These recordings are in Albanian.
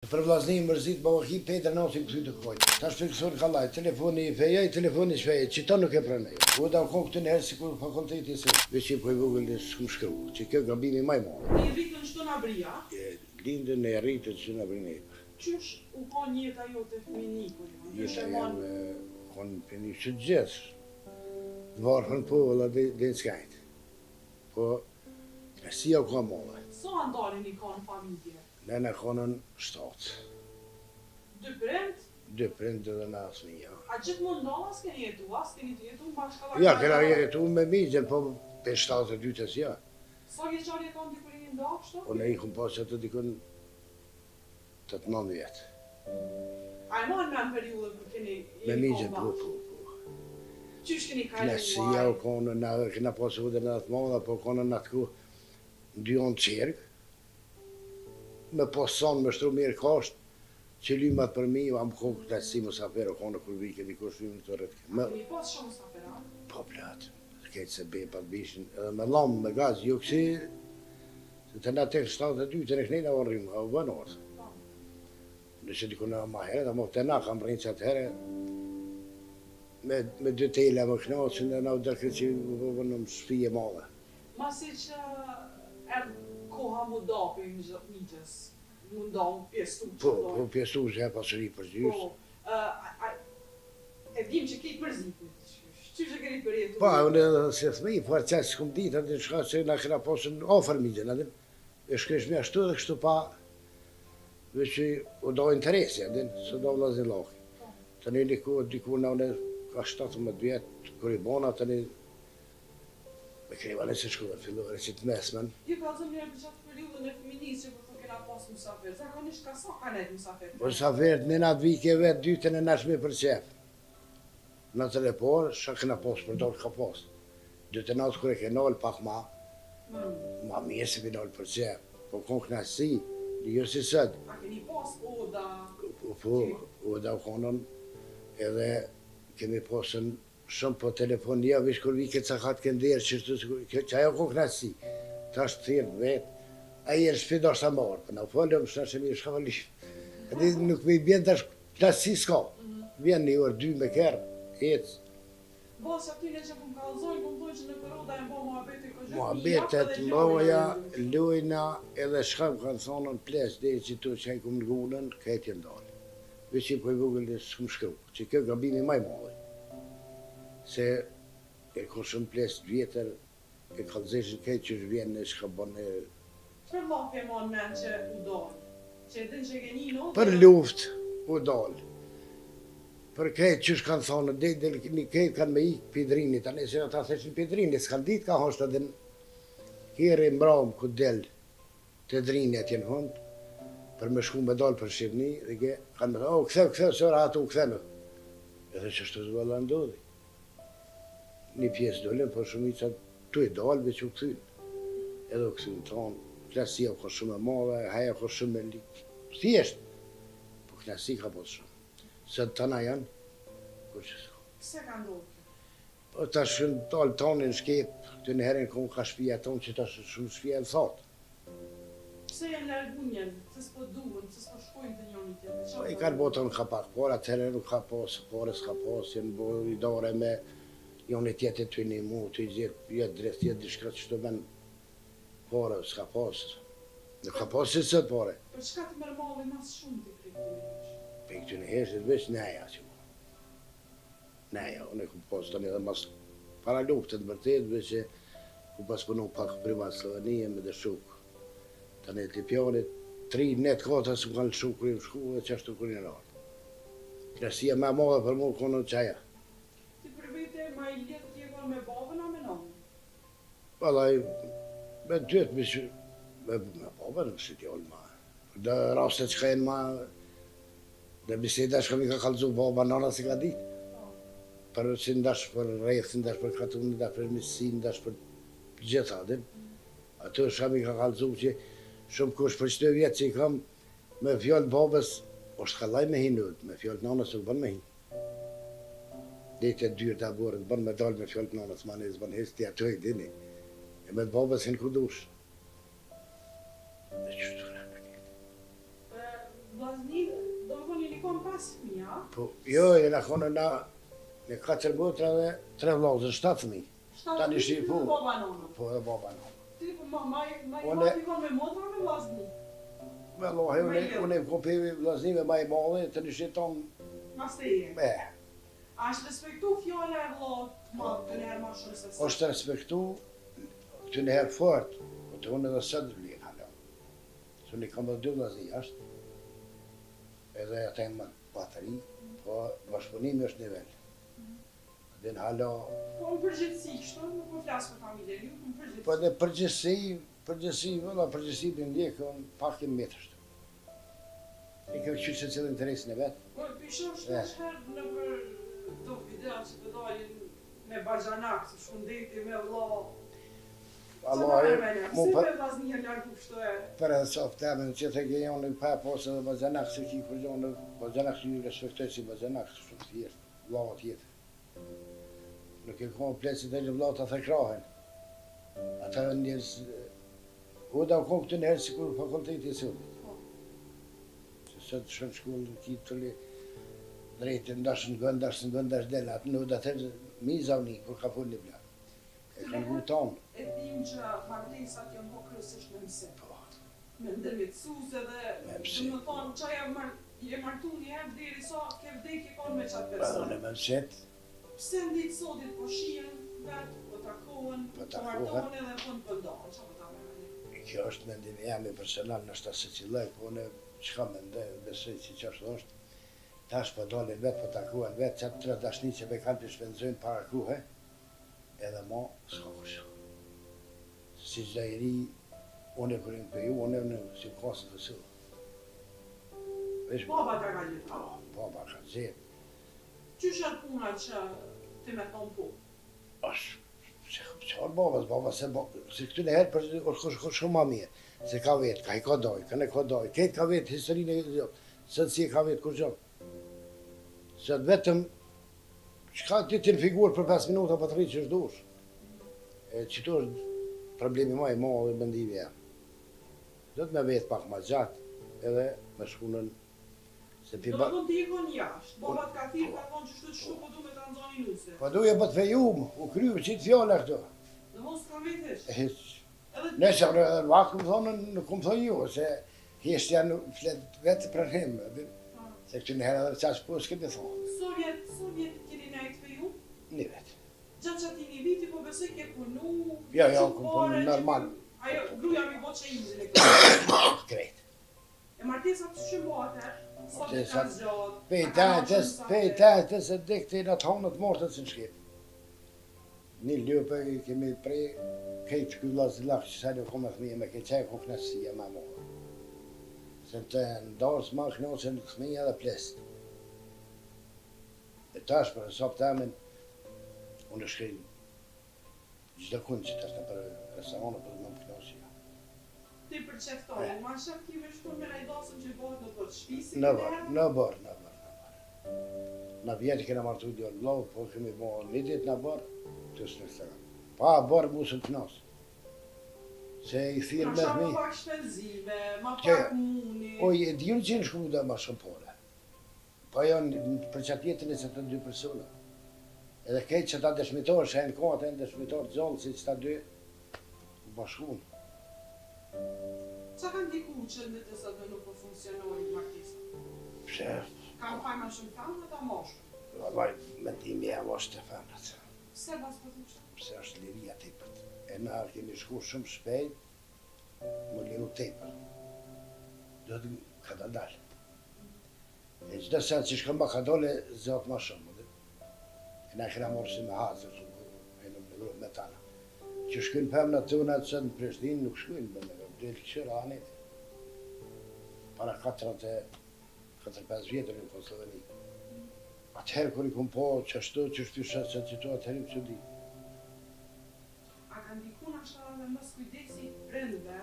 Për vllaznin mërzit bavaki Petër Nasi këthy të kojnë. Ta shpekësor kallaj, telefoni i fejaj, telefoni i shfejaj, që ta nuk e pranaj. Po da kon këtë njëherë si kur fakulteti se veç i po i vogël s'kum shkru, që kjo gabimi maj madh. I rritën Shtonabria? Lindën e rritën Shtonabria. Qysh u kon jeta jote fëminiku? Jeta jam kon për një që gjithë. Varhën po vëlla dhe në skajt. Po, si ja ka madhe. Sa andalin i ka në familje? Nena konën 7. 2 prind? 2 prind dhe në asmija. A gjithmonë ndalla s'keni jetu? As keni të jetu në bashkallak? Ja, kena jetu me migjen, po për 72-ës ja. Sa vjeçari e kanë dikurin i ndalë kështu? Po ne i kum pasë atë dikun 8-9 vjetë. A e marrë me në periudhe kur keni Me migjen, po. Qysh keni kajlu Klasia u konë, kena pasë vëdër në atë madha, po konë në atë ku ndyon qerkë. Me poson me shtru mirë kasht, që lymat për mi, am kohë këtë si musafir, o konë kur vike dikush lymë të rrëtë. Keni pas shumë musafira? Po platë, këtë se bepat bishin, edhe me lamë, me gaz, jo kësi, se të na tek 72, të në knejna o rrimë, o bënë orë. Nëse diku në ma herë, dhe më të na kam rrinë që atë herë, me 2 tele më knaqën dhe na u dërkët që u bënë më shpije madhe. Masi që erdhë koha mu da për i migjes, mu nda mu pjestu që dojnë. Po pjestu që e pasëri për gjysë. E dim që kejtë mërzit, që që keni për jetu? Po, unë se thmi, po arë qësë s'kum ditë, atë shka se na kena posën ofër migjen, atë e shkresh me ashtu dhe kështu pa, veç që u do interesi, atë së do vlazin laki. Të një diku në une ka 17 vjetë, kër i bona, të një me kreva nëse shku dhe fillore që të mesmen. Ju ka zëmë njërë për qatë periudën e feminisë që përto kena pas musafir, zakonisht ka sa ka nejtë musafir? Musafir, në natë vike vetë, dytën e nashme për qef. Në të lepor, shka kena pas, për dorë ka pas. Dytë e natë kër e ke nalë pak ma mirë se vi nalë për qef. Po kon knasi, një si sëtë. A keni pas oda? Po, oda u konën, edhe kemi pasën shumë po telefon, ja vish kur vike ca katë kënderë, që ajo kon knasi. Ta është thirë vetë, a i e në shpida është ta marë, për në folëm, shë në shemi shka falishë. Edhe nuk me i bjen të është knasi s'ka. Vjen një orë, 2 me kërë, ecë. Basë atyne që pëm kalzojnë, pëm dojnë që në këroda e mbo muhabeti këgjë Muhabetet, mboja, lujna, edhe shka më kanë thonën ples, dhe që tu që e kumë ngunën, këtë jenë dalë. Veç i po i vogël dhe s'kum shkru, që kjo gabimi maj madhe. Se e ko shumë ples vjetër, e kalzeshin këtë që shvjen në shka bënë. Qëpër lapi e mon men që u dalë? Që edhin që geni në? Për luft u dalë. Për këtë që shkanë thonë, dhe një këtë kanë me ikë pidrinit, anë e se ata theshin pidrinit, s'kanë ditë ka hoshtë edhe në kjeri mbramë ku delë të drini atje në hundë, për me shku me dalë për Shqipni, dhe ke kanë me thonë, o këtheu, sëra ato u këtheme. Edhe që shtu zbala ndodhi. Një pjesë dollën, por shumica tu i dalë, veç u këthynë. Edhe u këthynë tonë, klasia ka shumë e madhe, haja ka shumë e likë. Thjesht, po klasi ka posë shumë. Se të tëna janë, kur që s'ka. Pse ka ndodhë? Po ta shumë talë tonë në shkep, të në herën kom ka shpia tonë që ta shumë shpia në thatë. Pse janë largunjen, se s'po duhen, se s'po shkojnë të njën një tjetë? Po i kanë botën ka pak, por atëherë nuk ka posë, pore s'ka posë, jenë bo i dore me jonë i tjetë të një mu, të i gjithë, jetë dreft, jetë dishka që të men, pore s'ka posë. Nuk ka posë si sëtë pore. Për çka të mërmalli mas shumë të kripë të një? Për këtë një heshtë, veç neja që mu. Neja, unë e ku posë të një dhe mas para luftët vërtet, veç e ku pas punu pak privat Slovenije me dhe shukë. Të një të pjonit, 3 net kota së më kanë shukë kërë i më shku dhe qashtu kërë një nërë. Klasia me modhe për mu konë në qaja. Ti për vete ma i letë t'jeva me babën a me nëmë? Valaj, me dytë me babën në si t'jollë ma. Dhe rastet që ka jenë ma, dhe biseda që mi ka kalzu baba nëna si ka ditë. Për që ndash për rejthë, ndash për katunë, ndash për misin, ndash për gjitha, dhe. Ato shka mi ka kalzu që shumë kush për qëtë vjetë që i kam me fjallë babës, është ka laj me hinut, me fjallë nanës nuk bën me hin. Dhe të dyrë të aborët, bën me dalë me fjallë nanës, ma nëzë bën hes të ato e dini. E me babës hinë ku dush. Dhe qështu në këtë. fëmija? Po, jo, jena konë në 4 motra dhe 3 vllazë, 7 fëmijë. Tani shi po. Baba nono. Po, dhe baba nono. Ti po ma i Une- mati kon me motra me vllazni? Vallahi, unë e kopi vllaznive ma i madhe, të një sheton, Mas teje. A është respektu fjala e vllat madh të njëherë ma shumë se sa? është respektu këtë një herë fort, po të unë edhe së vlinë hala. Së një kam dhe 2 vllazni jashtë, edhe ata e më batëri, po bashkëpunimi është nivel. Dhe në hala, Po në përgjithësi kështu, nuk po flas për familjen, ju në përgjithësi. po në përgjithësi për ndjekë, unë pak i metër. I kjo qytë se cilë interesin e vetë. Po pishoh shpesh në për këto videa që të dalin me bajanak, si shkundeti me vlla. Allah, mu Si për me vllazni e largu kështu e? për e soft temën që të gjejon në pa posë dhe bazanak se ki kur gjonë, bazanak që ju respektoj si bazanak, shumë thjesht, vlla tjetër. Nuk e kohë plesit e një vlla të thekrahen. Ata njës, u da u kohë këtë njerë si kur fakulteti e sëllit. Se së të shënë shkullë, ki të li drejtë, ndash në gënd, ndash del, atë në da të miza unë, kur ka punë një bla. E kanë gu tonë. E dim që martesat janë po kryesisht në mësim. Me ndërmjetësuse dhe Me do mësim. të thonë çaja je martu një herë deri sa ke vdekje kon me çat Edhe person. në mënëset, Pse nditë sotit po shihen vetë, po takohen, Po po takohen. martohen edhe po në pëndohen, që po ta me kjo është mendimi jam i personal në shta se cilaj, po unë qka mendoj, besoj që qashtu është, tash po dolin vetë, po takuan vetë, qatë 3 dashni që me kanë të shpenzojnë para kuhe, edhe mo, s'ka kështë. Si çdo i ri, unë e kërim për ju, unë e në si kasë të sëllë. Vesh, Baba ta ka gjitha. baba ka zetë, Qysh janë puna që ti me thonë po? është, qarë baba, se këtu në herë, është shumë ma mirë, se ka vetë, ka i ka doj, ka ne ka doj, ketë ka vetë historinë e gjithë, sëtë si e ka vetë kur gjotë. Se vetëm, qka ti të në figurë për 5 minuta për të rritë që është dush. E qëtu është problemi ma i madhe dhe bëndivi jam. Do të me vetë pak ma gjatë, edhe me shkunën, se pi Do ba... të thonë ti e kon jashtë, babat ka thirë, ka thonë që shtu të shtu po du me të nxoni nuse. Po duje për të fejumë, u kryu, qitë fjole këto. Dhe mos ka vetësh. Nëse Edhe në vakë më thonë, nuk më thonë ju, se hishtë janë fletë vetë për him, se këtë në herë edhe qashë po s'ke thonë, Sovjet keni nejtë për ju? një vetë. Gjatë që ati një viti, po besoj ke punu... Jo, që ku punu pare, normal. Ajo, gruja mi bo që imzën e këtë. Krejtë. E martesat që shumë atër, sa të kanë zgjatë. Pejtatës e dikti në të honët mortët si në shkip. Një ljupë i kemi prej, kejtë këj vlazilak që sa një kome thmije me kej qaj ku knasësia ma morë. Se të ndarës ma knoqen thmija dhe plesë. E tash për nësop të amin, unë shkej gjithë kënë që tash në për restoranë për më knoqësia. Ti për qeftojnë, ma shëf ki me shkur me najdasën që bëhet në për shpisi Në bërë. Në vjetë kena martu dio në blovë, po kemi bo një ditë në bërë, të së në sëra. Pa bërë musën të nësë. Se i thirë me Ma thmi. pak shpenzime, ma Që- pak muni. Oj, e dhjurë që në shku dhe ma shumë pole. Po janë për qatë jetën e që të 2 persona. Edhe kejtë që ta dëshmitorë, shenë kohët e në dëshmitorë gjallë, si që ta 2 u bashkunë. Qa kanë diku që në të sëtë nuk po funksionojnë martesat? Pse, Kanë pa ma shumë famë dhe ta moshë? vallaj, mendimi jam është të femrat. Pse bas për të qëtë? Pse është liria tepët. E na kemi shku shumë shpejt, më liru tepër. Do të ka të dalë. E qdo sen që shkëm ka dole, zot ma shumë. E na kena morë si me hazër, e në më me tana. Që shkujnë femna të unë atë në Prishtinë, nuk shkujnë bënë, dhe të këshërë anit. Para 4-5 vjetër në Kosoveni. Atëherë kër i kom po qështu shëtë që to atëherë që di. A kanë diku në ashtë dhe mësë kujdesi brendve,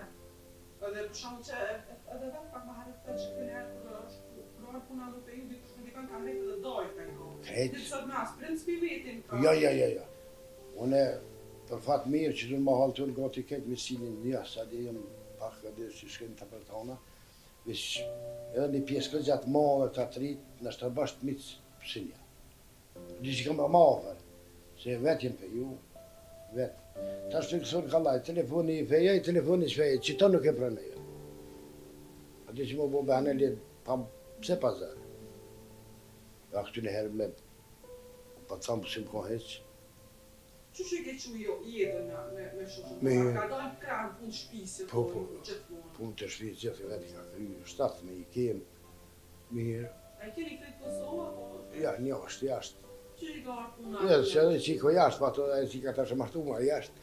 edhe për shumë që edhe vetë pak ma harët të që kënë herë kërë është kërë puna dhe për ju, diku shkën dikan kanë rejtë dhe dojë ka i kohë. Krejt. Ditë sot nas, brendë s'pi vetin ka. Jo. Une, për fatë mirë që du në ma halë të në gati këtë misilin një, sa dhe jem pak edhe që shkenë të për tona, Vish, edhe një pjesë këtë gjatë madhe të atërit, në është të bashkë të mitës pësinja. Gjë që kam e madhe, se vetë jem për ju, vetë. Ta është të kësor ka laj, telefoni i feja, telefoni i shfeja, që ta nuk e pranë jo. Ati që më bo behane lidë, pse pazar? Ja këtu në herë me, pa të thamë pësim ka heqë. Që që ke që jetën me shoshën? Mirë. Ka dalë kranë punë shpisë, Po, gjithmonë. punë të shpisë gjithë vetë ka kryu, shtatë me i kemë, mirë. A i keni këtë Kosovë, apo? Ja, një është jashtë. Që i ka arë puna? Ja, që edhe qiko jashtë, pa të edhe qika të shë ma jashtë.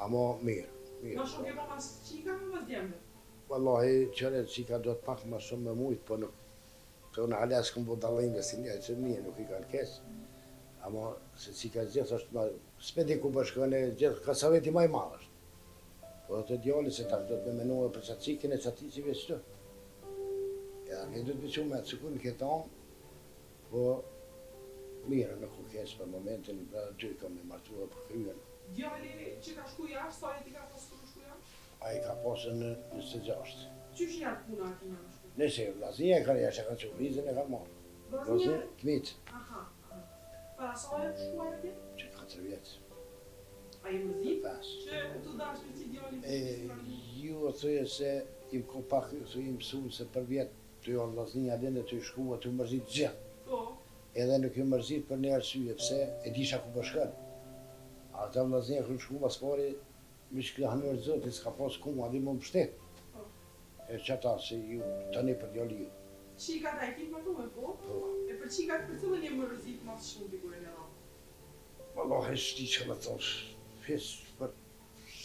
Amo mirë, Ma shumë ke pa pas qika me pas djembe? Wallahi, qëre qika do të pak ma shumë me mujtë, po nuk, të në halesë këmë bo dalime si një, që mije nuk i kanë kesë. Amo, se qika gjithë është ma, s'pedi ku bashkëne gjithë, ka sa veti ma i malë është. Po të djali se tash do të me menuë për qatë qikin e qatë qive qëtë. Ja, ne do të bequ me të sikur në këtë anë, po mirë nuk u kesë për momentin, pra dy kam me martua për kryen. Djali që ka shku jashtë, sa jeti ka pas kërë shku jashtë? A i ka posën në 26. Që që janë puna ati në shku? Nëse vllaznia e kanë jashtë, e kanë që vizën e kanë marrë. Vllaznia? Të mitë, Aha. Para sa e shkuar atje? që 4 vjetë, A i mërzit? 5. Që të dashme që djali Ju o thuje se im ko pak, thuje im mësunë se për vjetë të jo vllaznia dhe të i shkua të mërzit gjithë. Po. Edhe nuk ju mërzit për një arsye, pse e disha ku bashkën. A ta vllaznia kërë shku pas pari, mi shkëllë hanër zotit, s'ka pas ku, adhi më mbështet. Po. E që ata se ju tani për djali ju. Qika ta e kitë më tume, po? Po, E për qika të për cilën e mërzit mas shumë të kërën e ra? Allah e shti që me thosh, fisë për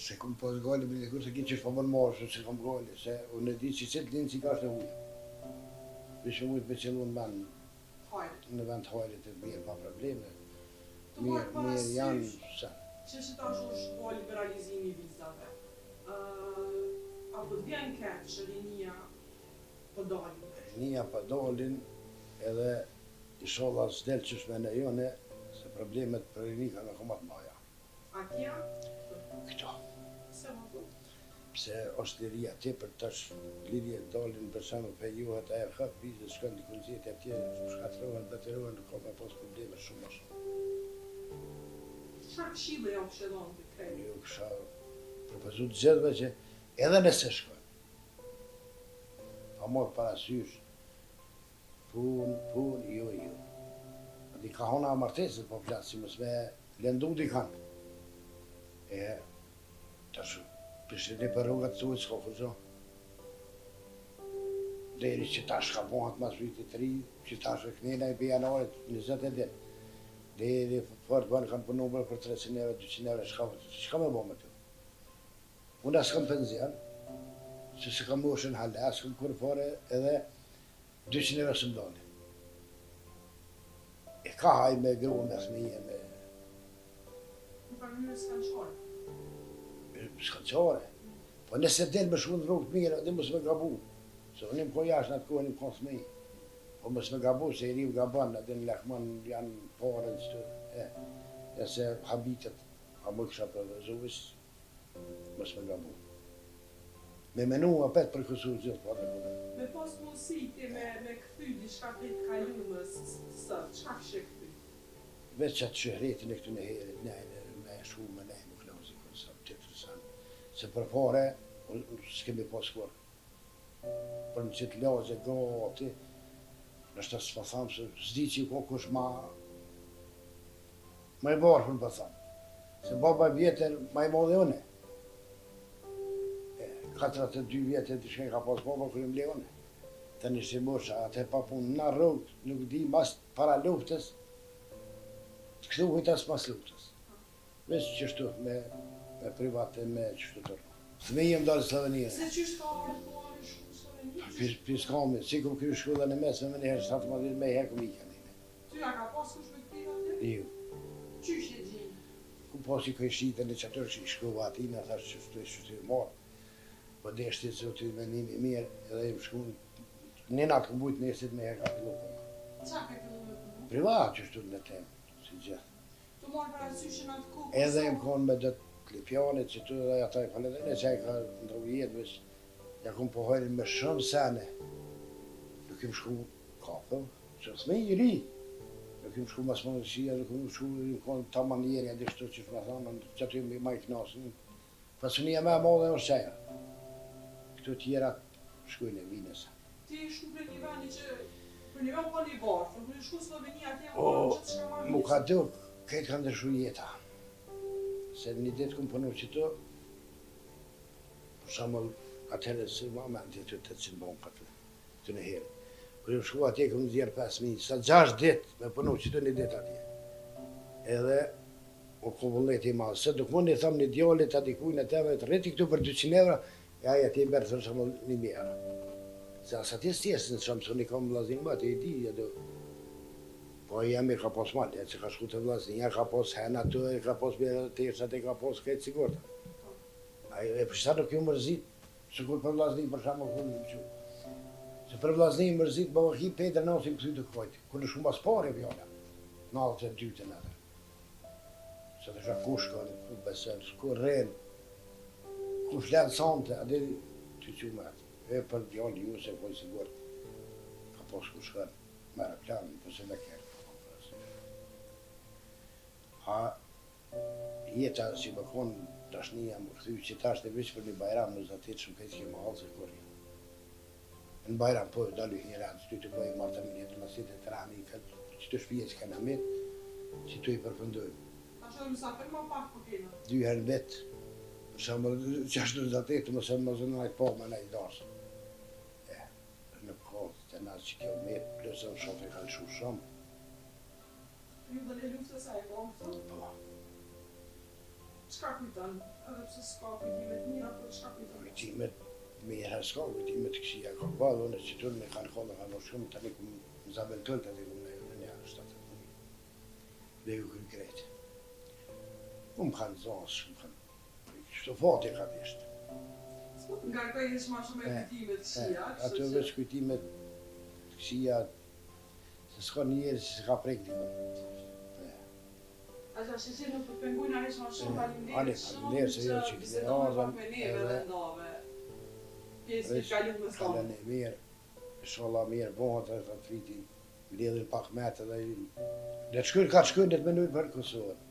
se kom pas gale, me dikur se ki që shpa më në marë, se kom gale, se unë e di që qëtë linë që ka është e ujë. Vishë ujtë me qëllu Hajde. në vend hajrit e mirë pa probleme. Të marrë Mirë janë, parasysh sa. që tash është po liberalizimi i vizave. Apo të vjen keq që rinia po dalin? Nia pa dolin edhe inshallah s'del qysh me ne jone, se problemet për rini kanë akoma të maja. Atja? Këto. Se më tu? Pse është liria tepër tash, liria dalin për shembull për juhet e hap vizë shkon diku në jetë atje, shkatrohen, baterohen, ka me pas probleme shumë më shumë. Çfarë këshille ja këshillon ti krejt? Ju kësha propozu të gjithve që edhe nëse shkojnë, pa morë parasysh, pun, jo. Di ka hona martesit po flasë, si mësme lëndu di kanë. E, tash, pështini për rrugat të ujtë s'ka fëzo. Deri që tash ka pohat mas vitit 3, që tash e kënina i për janarit 20 e din. Deri fort banë kanë punu për 300 euro, 200 euro, shka me bo me të? Unë as kam penzion, se se kam moshën halë, as kam kur fare edhe 200 euro së mdoni. E ka haj me grua me fëmije, me Në përmjërë s'kanë qore. shkënqare. Po nëse del me shku në rrugë të mira, dhe mos me gabu. Se unë im ko jashtë në atë kohën im ko fëmijë. Po mos me gabu, se i riu gaban, edhe në lakman janë pare në qëtë. Nëse habitet, a më kësha përvezuvis, mos me gabu. Me menu apet për kësu gjithë, po të përve. Me pas mundësi ti me këthy diçka të të kalumës sot, çka kështë këthy? Veç qatë shëhretin e këtu në herit, me shku me nejë më klozi, kënë sa të të sanë. Se për fare, s'kemi pas kur. Për në qitë lagje, gati, nështë të s'pa thamë se s'di që i ko kush ma i barë, për thamë. Se baba vjetër ma i modhe une. 42 vjetë të shkën ka pas baba kërë më leone. Të një si mosha, atë e pa punë në rrugë, nuk di mas para luftës, të këtu hujtas pas luftës. Veç qështu me private, me qështu të rrugë. Fëmijë më dalë Slovenije. Se qështë ka arë po arë shumë Sloveni? Piskami, si kom kërë shkolla në mesme, me njëherë 17 me herë kom ikën ine. Ty ja ka pas kush me këthy atë? Ju. Qysh e gjinë? Ku pasi këj shitën e qatër që i shkova atina, thash qështu e marë. Po deshti të zotë me një mirë, edhe im shku, një natë këm bujtë mesit me herë ka fillu punë. Qa ke fillu me punu? Privat qështu në temë, si gjithë. Të marrë parasysh në atë Edhe im konë me dëtë klipjanit që tu edhe ata i faledhene që ai ka ndru jetë veç Ja kom po hojnë me shumë sene. Nuk kem shku kapë, që thme i ri. Nuk kem shku mas mëndësia, nuk kem shku në ta manjerja, dhe shtu që shma thamë, që aty me maj knasën. Pasunia me modhe është qaja. Këto tjera shkujnë e vinës. Ti shku për një veni që për një veni po një varfër, për një shku Sloveni atje më O, që të shka marrë mu ka duk, këtë ka ndryshu jeta. Se një ditë kom punu që të, për shamëll, atëherë së momenti të të cilë bon për të në herë. Kër im shku atje, kom zjerë 5.000, sa 6 ditë me punu që të një ditë atje. Edhe, o kom vëllet i malë, se duk mund i thamë një djallit ati kujnë e teme, të rreti këtu për 200 euro, e aja ti mberë të shamëll 1.000 euro. Se asa ti s'tjesë në shamë, së një kam vlazin ba, ti i di, edhe. Po i emir ka pos malë, që ka shku të vlazin, ja ka pos hena të, ka pos bjerë të tjersat, ka pos këtë sigurta. E për shta nuk ju mërzit, që kur për vlazni për shamë këllë në që. Se për vlazni mërzit, bëva hi Petër Nosin këthy të këpojtë, kur në shumë mas pare vjolla, në alë të dytën edhe. Se të shka ku shkën, ku besën, ku rrenë, ku flenë sante, adhe të që me atë. E për djallë ju se pojë sigurt, ka pos ku shkën, me reklamin, për se dhe kërë. A jeta si më konë tashnia më këthy që tash të vishë për një bajram në zatit shumë këtë kemë halë se kur jo. Në bajram po e dalu një ratë, që të bëjë marta minje të masit e të rami, që të shpije që kanë amit, që të i përfëndojmë. Ta që dhe mësafir ma pak për kena. 2 herë në vetë, për shumë që ashtu në zatit të mësë më zënë najtë po më najtë dasë. Në kohë të nasë që kjo me, plus e në shofe kanë shu shumë. Ju dhe le luftë sa e kom të? Po. Qka kujtan? Edhe pse s'ka kujtimet mira, për qka kujtan? Kujtimet mira s'ka, kujtimet kësia ka balë, unë që tërë me kanë kollë, kanë shumë, tani ku më zabel tëllë të dhe ku në një shtatë të një. Dhe ju kënë krejtë. Më kanë zasë, më kanë... Qëto fati ka vishtë. S'po të ngarkoj hesh ma shumë e kujtimet kësia, Ato veç kujtimet kësia, se s'ka njerë që s'ka prek dikon. Ata që si nuk të pengujnë aresh ma shumë Ale, falimderit shumë falimderit se jo që bisedojnë ardhen, pak me neve dhe ndave. Pjesë Veç të kalim në kalën sonë. e mirë, sholla mirë, bohat e të viti, mbledhin pak metë dhe... Dhe të shkyrë ka të shkyrë dhe të menujnë për Kosovën.